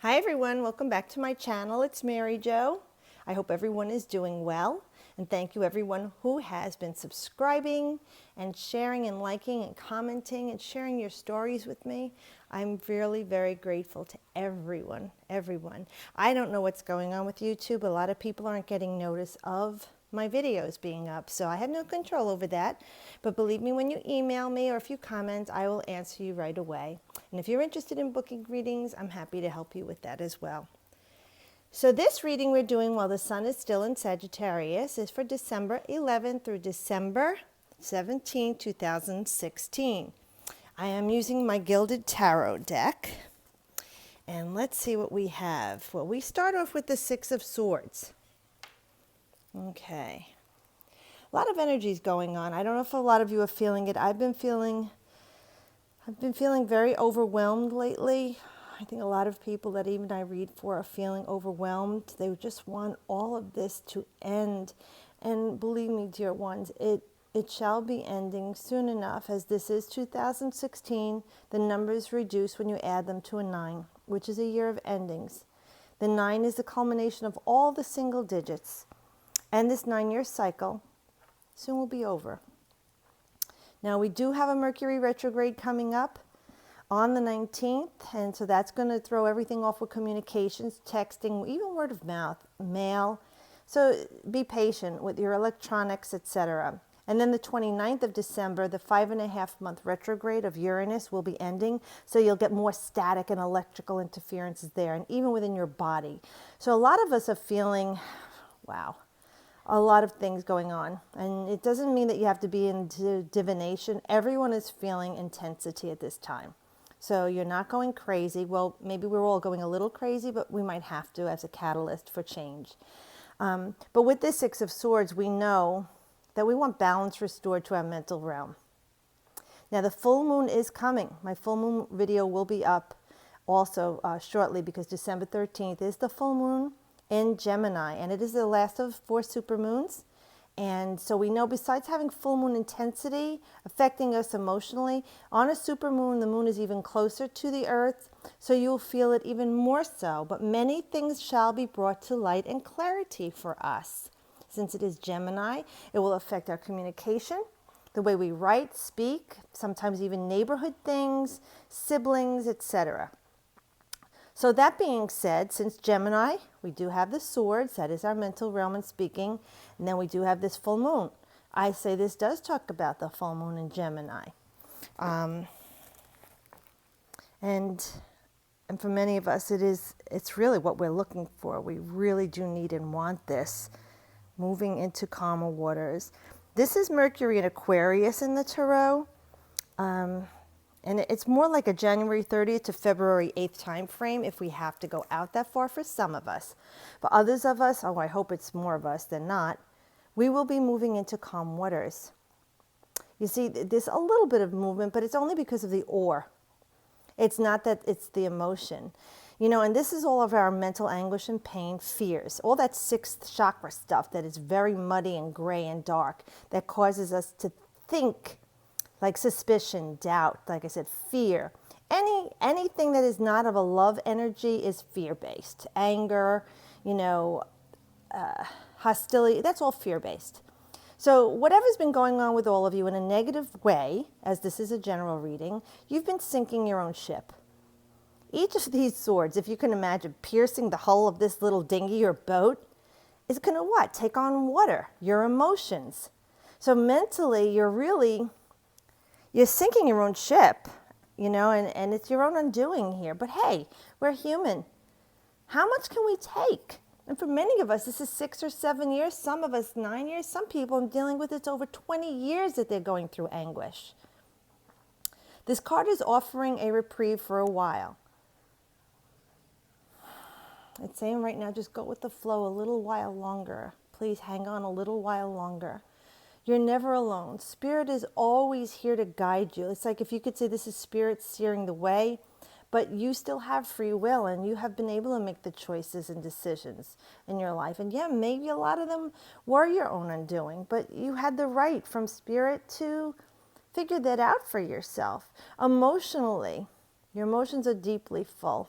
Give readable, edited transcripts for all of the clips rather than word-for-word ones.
Hi everyone, welcome back to my channel. It's Mary Jo. I hope everyone is doing well, and thank you everyone who has been subscribing and sharing and liking and commenting and sharing your stories with me. I'm really very grateful to everyone. I don't know what's going on with YouTube. A lot of people aren't getting notice of my videos being up, so I have no control over that. But believe me, when you email me or if you comment, I will answer you right away. And if you're interested in booking readings, I'm happy to help you with that as well. So this reading we're doing while the sun is still in Sagittarius is for December 11th through December 17, 2016. I am using my Gilded Tarot deck. And let's see what we have. Well, we start off with the Six of Swords. Okay. A lot of energy is going on. I don't know if a lot of you are feeling it. I've been feeling very overwhelmed lately. I think a lot of people that even I read for are feeling overwhelmed. They just want all of this to end. And believe me, dear ones, it shall be ending soon enough, as this is 2016. The numbers reduce when you add them to a 9, which is a year of endings. The 9 is the culmination of all the single digits. And this 9-year cycle soon will be over. Now we do have a Mercury retrograde coming up on the 19th, and so that's going to throw everything off with communications, texting, even word of mouth, mail. So be patient with your electronics, etc. And then the 29th of December, the 5.5-month retrograde of Uranus will be ending, so you'll get more static and electrical interferences there, and even within your body. So a lot of us are feeling, wow, a lot of things going on. And it doesn't mean that you have to be into divination. Everyone is feeling intensity at this time. So you're not going crazy. Well, maybe we're all going a little crazy, but we might have to as a catalyst for change. But with this Six of Swords, we know that we want balance restored to our mental realm. Now, the full moon is coming. My full moon video will be up also shortly, because December 13th is the full moon in Gemini, and it is the last of 4 supermoons. And so we know, besides having full moon intensity affecting us emotionally, on a supermoon, the moon is even closer to the earth, so you'll feel it even more so. But many things shall be brought to light and clarity for us. Since it is Gemini, it will affect our communication, the way we write, speak, sometimes even neighborhood things, siblings, etc. So that being said, since Gemini, we do have the swords, that is our mental realm and speaking, and then we do have this full moon. I say this does talk about the full moon in Gemini. And for many of us, it's really what we're looking for. We really do need and want this, moving into calmer waters. This is Mercury in Aquarius in the Tarot. And it's more like a January 30th to February 8th time frame if we have to go out that far for some of us. But others of us, I hope it's more of us than not, we will be moving into calm waters. You see, there's a little bit of movement, but it's only because of the ore. It's not that it's the emotion. You know, and this is all of our mental anguish and pain, fears, all that 6th chakra stuff that is very muddy and gray and dark that causes us to think, like suspicion, doubt, like I said, fear. Anything that is not of a love energy is fear-based. Anger, hostility, that's all fear-based. So whatever's been going on with all of you in a negative way, as this is a general reading, you've been sinking your own ship. Each of these swords, if you can imagine piercing the hull of this little dinghy or boat, is going to what? Take on water, your emotions. So mentally, you're sinking your own ship, and it's your own undoing here. But hey, we're human. How much can we take? And for many of us, this is 6 or 7 years. Some of us, 9 years. Some people I'm dealing with, it's over 20 years that they're going through anguish. This card is offering a reprieve for a while. It's saying right now, just go with the flow a little while longer. Please hang on a little while longer. You're never alone. Spirit is always here to guide you. It's like if you could say this is Spirit steering the way, but you still have free will and you have been able to make the choices and decisions in your life. And yeah, maybe a lot of them were your own undoing, but you had the right from Spirit to figure that out for yourself. Emotionally, your emotions are deeply full.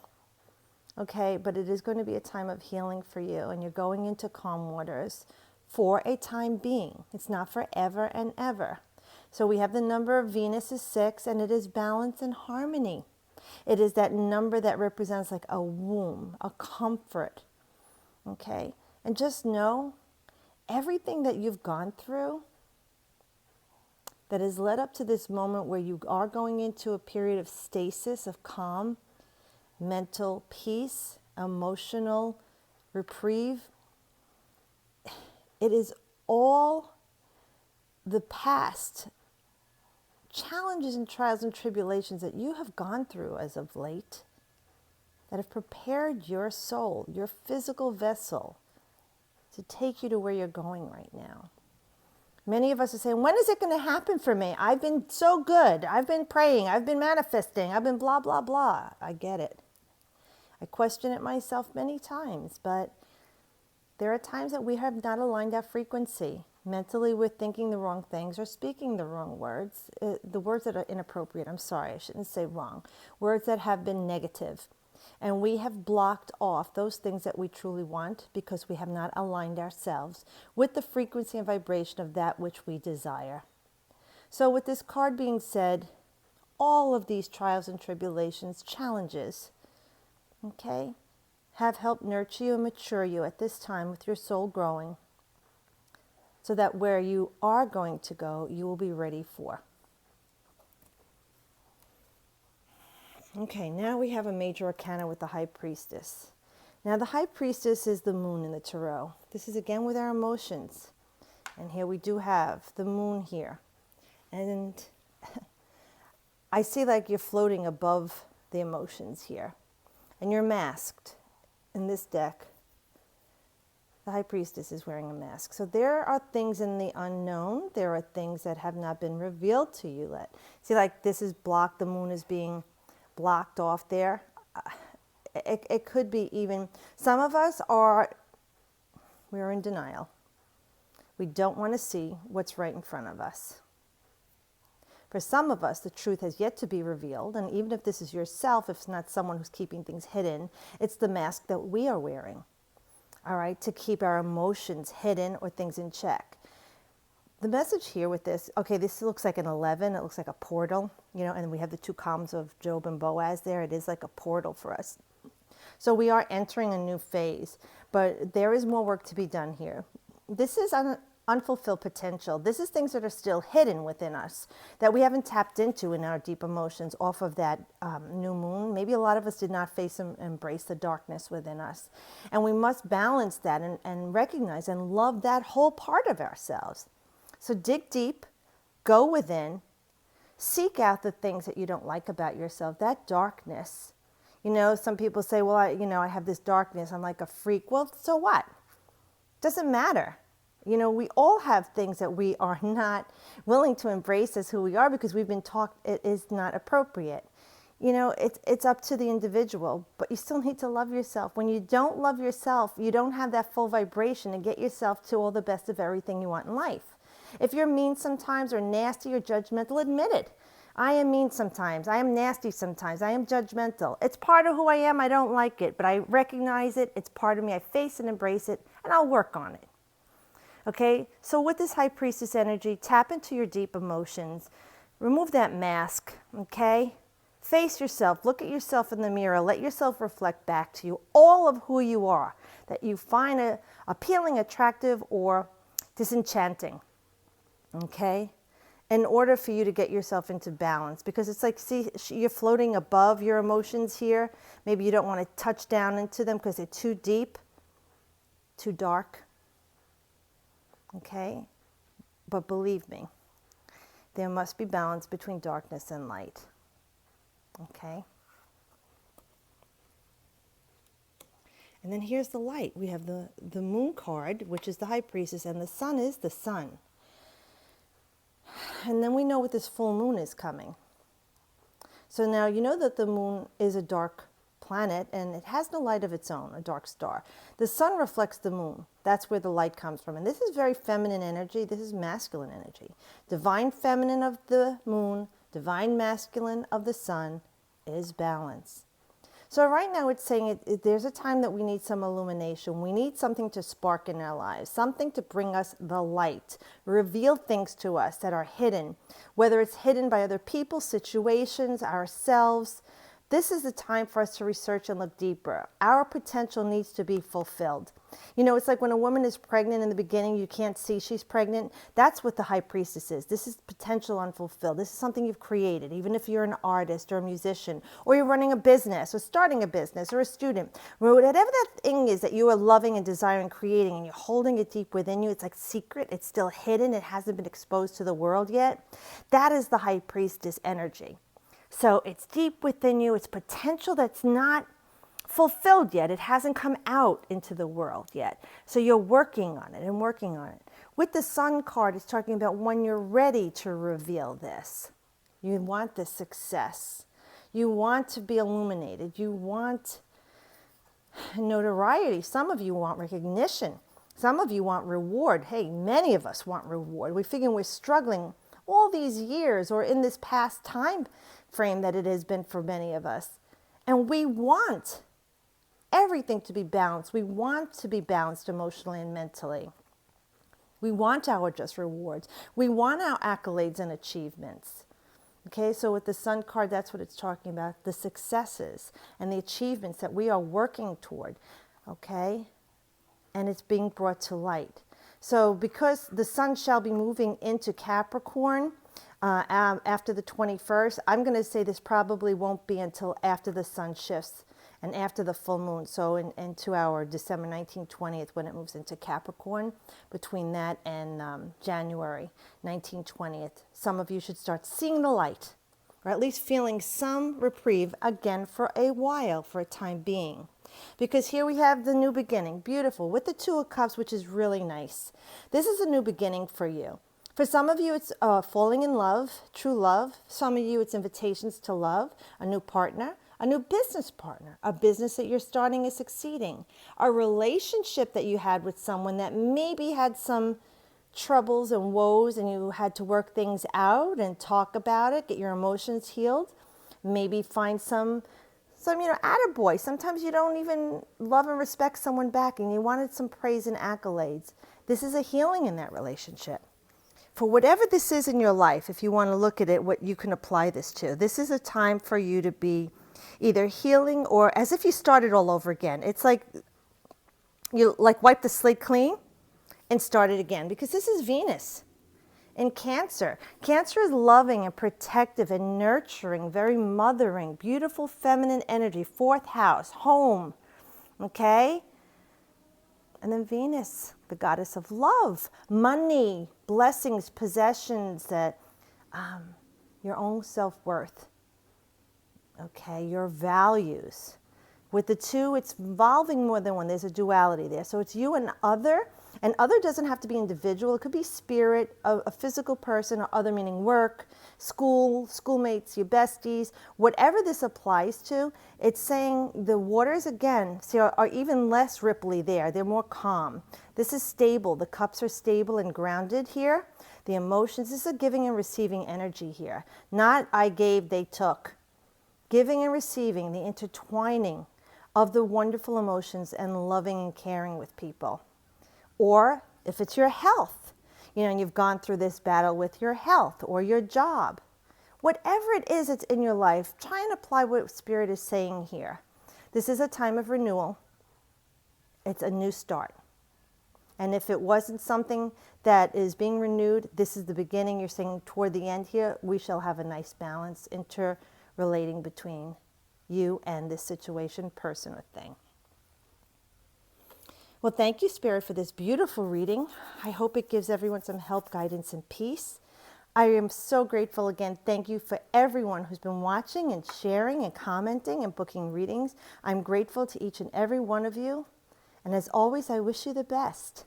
Okay, but it is going to be a time of healing for you, and you're going into calm waters for a time being. It's not forever and ever. So we have the number of Venus is 6, and it is balance and harmony. It is that number that represents like a womb, a comfort. Okay, and just know everything that you've gone through that has led up to this moment where you are going into a period of stasis, of calm, mental peace, emotional reprieve. It is all the past challenges and trials and tribulations that you have gone through as of late that have prepared your soul, your physical vessel, to take you to where you're going right now. Many of us are saying, when is it going to happen for me? I've been so good. I've been praying. I've been manifesting. I've been blah, blah, blah. I get it. I question it myself many times, but there are times that we have not aligned our frequency. Mentally, we're thinking the wrong things or speaking the wrong words. The words that are inappropriate, I'm sorry, I shouldn't say wrong. Words that have been negative. And we have blocked off those things that we truly want because we have not aligned ourselves with the frequency and vibration of that which we desire. So with this card being said, all of these trials and tribulations, challenges, okay, have helped nurture you and mature you at this time with your soul growing, so that where you are going to go, you will be ready for. Okay, now we have a major arcana with the High Priestess. Now the High Priestess is the moon in the tarot. This is again with our emotions. And here we do have the moon here. And I see like you're floating above the emotions here. And you're masked in this deck. The High Priestess is wearing a mask. So there are things in the unknown. There are things that have not been revealed to you yet. See, like this is blocked. The moon is being blocked off there. It could be even, some of us we're in denial. We don't want to see what's right in front of us. For some of us, the truth has yet to be revealed. And even if this is yourself, if it's not someone who's keeping things hidden, it's the mask that we are wearing. All right, to keep our emotions hidden or things in check. The message here with this, okay, this looks like an 11. It looks like a portal, and we have the two columns of Job and Boaz there. It is like a portal for us. So we are entering a new phase, but there is more work to be done here. This is unfulfilled potential. This is things that are still hidden within us that we haven't tapped into in our deep emotions off of that new moon. Maybe a lot of us did not face and embrace the darkness within us. And we must balance that and recognize and love that whole part of ourselves. So dig deep, go within, seek out the things that you don't like about yourself, that darkness. Some people say, well, I have this darkness. I'm like a freak. Well, so what? Doesn't matter. We all have things that we are not willing to embrace as who we are because we've been taught it is not appropriate. It's up to the individual, but you still need to love yourself. When you don't love yourself, you don't have that full vibration to get yourself to all the best of everything you want in life. If you're mean sometimes or nasty or judgmental, admit it. I am mean sometimes. I am nasty sometimes. I am judgmental. It's part of who I am. I don't like it, but I recognize it. It's part of me. I face and embrace it, and I'll work on it. Okay, so with this High Priestess energy, tap into your deep emotions. Remove that mask, okay? Face yourself. Look at yourself in the mirror. Let yourself reflect back to you all of who you are that you find appealing, attractive, or disenchanting, okay? In order for you to get yourself into balance. Because it's like, see, you're floating above your emotions here. Maybe you don't want to touch down into them because they're too deep, too dark. Okay, but believe me, there must be balance between darkness and light. Okay. And then here's the light. We have the moon card, which is the High Priestess, and the sun is the sun. And then we know what this full moon is coming. So now you know that the moon is a dark planet and it has no light of its own, a dark star. The sun reflects the moon. That's where the light comes from. And this is very feminine energy. This is masculine energy. Divine feminine of the moon, divine masculine of the sun is balance. So right now it's saying there's a time that we need some illumination. We need something to spark in our lives, something to bring us the light, reveal things to us that are hidden, whether it's hidden by other people, situations, ourselves. This is the time for us to research and look deeper. Our potential needs to be fulfilled. You know, it's like when a woman is pregnant in the beginning, you can't see she's pregnant. That's what the high priestess is. This is potential unfulfilled. This is something you've created, even if you're an artist or a musician, or you're running a business or starting a business or a student. Whatever that thing is that you are loving and desiring creating and you're holding it deep within you, it's like secret, it's still hidden, it hasn't been exposed to the world yet. That is the high priestess energy. So it's deep within you. It's potential that's not fulfilled yet. It hasn't come out into the world yet. So you're working on it and working on it. With the Sun card, it's talking about when you're ready to reveal this. You want this success. You want to be illuminated. You want notoriety. Some of you want recognition. Some of you want reward. Hey, many of us want reward. We figure we're struggling all these years or in this past time frame that it has been for many of us. And we want everything to be balanced. We want to be balanced emotionally and mentally. We want our just rewards. We want our accolades and achievements. Okay, so with the Sun card, that's what it's talking about, the successes and the achievements that we are working toward, okay? And it's being brought to light. So because the Sun shall be moving into Capricorn after the 21st, I'm going to say this probably won't be until after the Sun shifts and after the full moon. So into our December 19th, 20th, when it moves into Capricorn, between that and January 19th, 20th, some of you should start seeing the light, or at least feeling some reprieve again for a while, for a time being. Because here we have the new beginning, beautiful, with the Two of Cups, which is really nice. This is a new beginning for you. For some of you, it's falling in love, true love. Some of you, it's invitations to love, a new partner, a new business partner, a business that you're starting is succeeding, a relationship that you had with someone that maybe had some troubles and woes and you had to work things out and talk about it, get your emotions healed, maybe find some attaboy. Sometimes you don't even love and respect someone back and you wanted some praise and accolades. This is a healing in that relationship. For whatever this is in your life, if you want to look at it, what you can apply this to, this is a time for you to be either healing or as if you started all over again. It's like you wipe the slate clean and start it again, because this is Venus in Cancer. Cancer is loving and protective and nurturing, very mothering, beautiful feminine energy, fourth house, home, okay? And then Venus, the goddess of love, money, blessings, possessions, that your own self-worth, okay, your values. With the two, it's involving more than one. There's a duality there. So it's you and other doesn't have to be individual. It could be spirit, a physical person, or other meaning work, school, schoolmates, your besties, whatever this applies to. It's saying the waters, again, see, are even less ripply there. They're more calm. This is stable. The cups are stable and grounded here. The emotions, this is a giving and receiving energy here. Not I gave, they took. Giving and receiving, the intertwining of the wonderful emotions and loving and caring with people. Or if it's your health, and you've gone through this battle with your health or your job, whatever it is that's in your life, try and apply what Spirit is saying here. This is a time of renewal. It's a new start. And if it wasn't something that is being renewed, this is the beginning. You're saying toward the end here, we shall have a nice balance interrelating between you and this situation, person, or thing. Well, thank you, Spirit, for this beautiful reading. I hope it gives everyone some help, guidance, and peace. I am so grateful again. Thank you for everyone who's been watching and sharing and commenting and booking readings. I'm grateful to each and every one of you. And as always, I wish you the best.